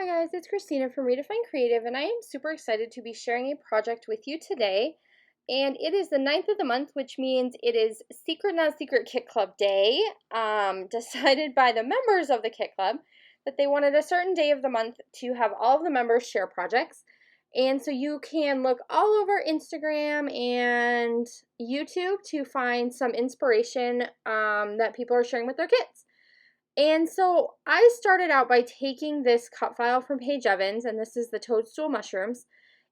Hi guys, it's Christina from Redefine Creative, and I am super excited to be sharing a project with you today. And it is the 9th of the month, which means it is Secret Not Secret Kit Club Day, decided by the members of the Kit Club that they wanted a certain day of the month to have all of the members share projects. And so you can look all over Instagram and YouTube to find some inspiration that people are sharing with their kits. And so I started out by taking this cut file from Paige Evans, and this is the toadstool mushrooms.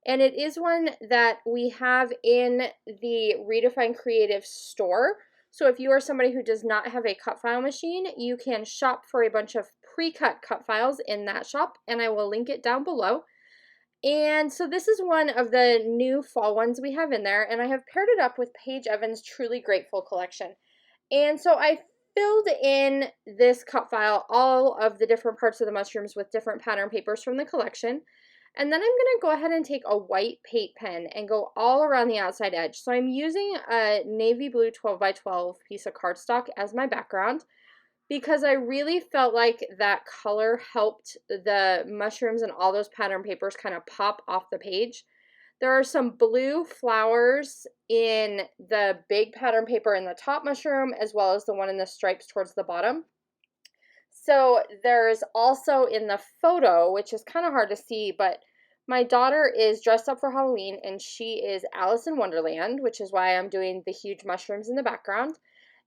And it is one that we have in the Redefine Creative store. So if you are somebody who does not have a cut file machine, you can shop for a bunch of pre-cut cut files in that shop, and I will link it down below. And so this is one of the new fall ones we have in there, and I have paired it up with Paige Evans' Truly Grateful collection. And so I filled in this cut file all of the different parts of the mushrooms with different pattern papers from the collection. And then I'm going to go ahead and take a white paint pen and go all around the outside edge. So I'm using a navy blue 12x12 piece of cardstock as my background because I really felt like that color helped the mushrooms and all those pattern papers kind of pop off the page. There are some blue flowers in the big pattern paper in the top mushroom, as well as the one in the stripes towards the bottom. So there's also in the photo, which is kind of hard to see, but my daughter is dressed up for Halloween, and she is Alice in Wonderland, which is why I'm doing the huge mushrooms in the background.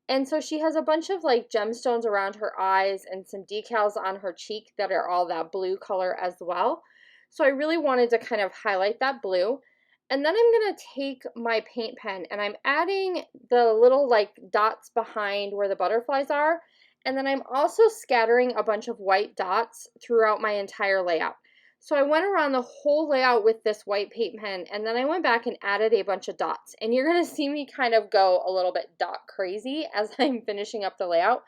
And so she has a bunch of like gemstones around her eyes and some decals on her cheek that are all that blue color as well. So I really wanted to kind of highlight that blue. And then I'm going to take my paint pen and I'm adding the little like dots behind where the butterflies are. And then I'm also scattering a bunch of white dots throughout my entire layout. So I went around the whole layout with this white paint pen, and then I went back and added a bunch of dots. And you're going to see me kind of go a little bit dot crazy as I'm finishing up the layout.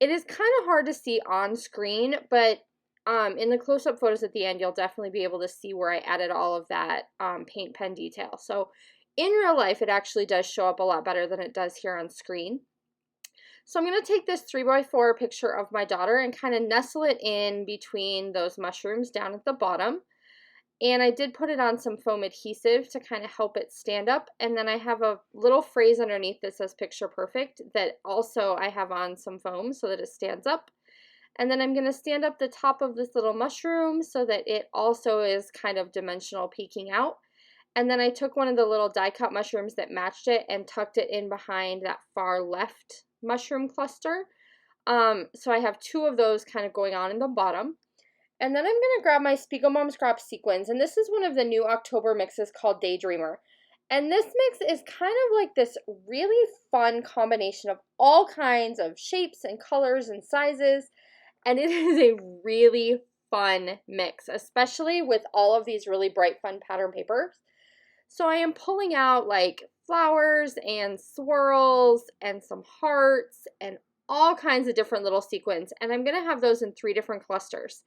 It is kind of hard to see on screen, but in the close-up photos at the end, you'll definitely be able to see where I added all of that paint pen detail. So in real life, it actually does show up a lot better than it does here on screen. So I'm going to take this 3x4 picture of my daughter and kind of nestle it in between those mushrooms down at the bottom. And I did put it on some foam adhesive to kind of help it stand up. And then I have a little phrase underneath that says picture perfect that also I have on some foam so that it stands up. And then I'm going to stand up the top of this little mushroom so that it also is kind of dimensional peeking out. And then I took one of the little die cut mushrooms that matched it and tucked it in behind that far left mushroom cluster. So I have two of those kind of going on in the bottom. And then I'm going to grab my Spiegel Mom Scrap Sequins, and this is one of the new October mixes called Daydreamer. And this mix is kind of like this really fun combination of all kinds of shapes and colors and sizes, and it is a really fun mix, especially with all of these really bright, fun pattern papers. So I am pulling out like flowers and swirls and some hearts and all kinds of different little sequins, and I'm going to have those in 3 different clusters.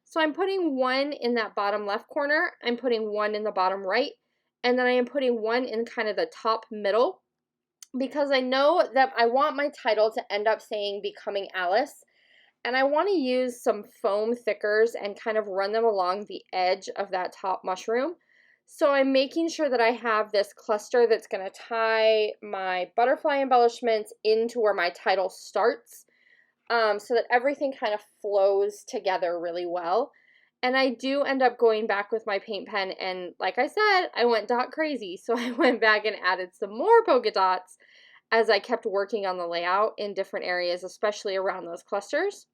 So I'm putting one in that bottom left corner, I'm putting one in the bottom right, and then I am putting one in kind of the top middle, because I know that I want my title to end up saying Becoming Alice, and I want to use some foam thickers and kind of run them along the edge of that top mushroom. So I'm making sure that I have this cluster that's going to tie my butterfly embellishments into where my title starts, so that everything kind of flows together really well. And I do end up going back with my paint pen, and like I said, I went dot crazy, so I went back and added some more polka dots as I kept working on the layout in different areas, especially around those clusters.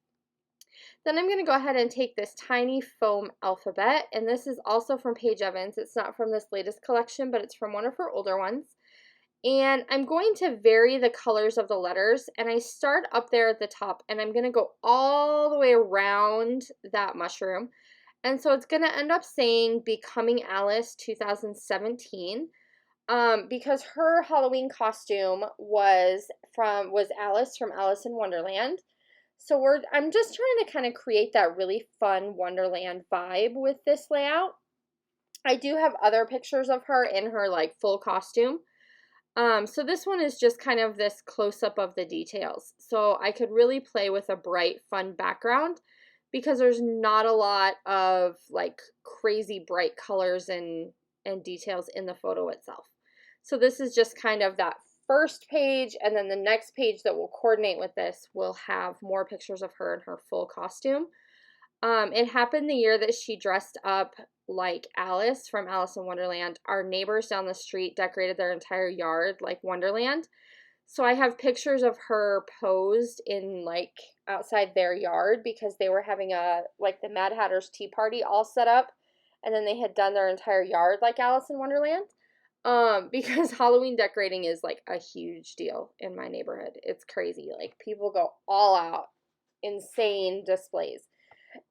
Then I'm going to go ahead and take this tiny foam alphabet, and this is also from Paige Evans. It's not from this latest collection, but it's from one of her older ones. And I'm going to vary the colors of the letters, and I start up there at the top, and I'm going to go all the way around that mushroom. And so it's going to end up saying Becoming Alice 2017, because her Halloween costume was Alice from Alice in Wonderland. So I'm just trying to kind of create that really fun Wonderland vibe with this layout. I do have other pictures of her in her like full costume. So this one is just kind of this close-up of the details. So I could really play with a bright, fun background because there's not a lot of like crazy bright colors and details in the photo itself. So this is just kind of that first page, and then the next page that will coordinate with this will have more pictures of her in her full costume. It happened the year that she dressed up like Alice from Alice in Wonderland. Our neighbors down the street decorated their entire yard like Wonderland. So I have pictures of her posed in like outside their yard because they were having like the Mad Hatter's tea party all set up, and then they had done their entire yard like Alice in Wonderland. Because Halloween decorating is like a huge deal in my neighborhood. It's crazy. Like people go all out, insane displays.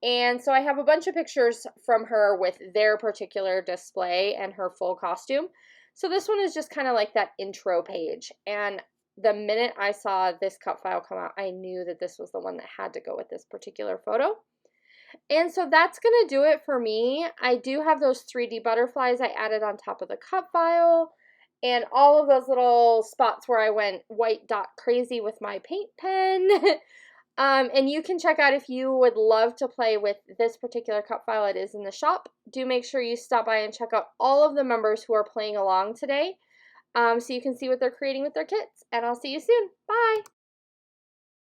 And so I have a bunch of pictures from her with their particular display and her full costume. So this one is just kind of like that intro page. And the minute I saw this cut file come out, I knew that this was the one that had to go with this particular photo. And so that's going to do it for me. I do have those 3D butterflies I added on top of the cut file, and all of those little spots where I went white dot crazy with my paint pen. And you can check out if you would love to play with this particular cut file. It is in the shop. Do make sure you stop by and check out all of the members who are playing along today, so you can see what they're creating with their kits. And I'll see you soon. Bye!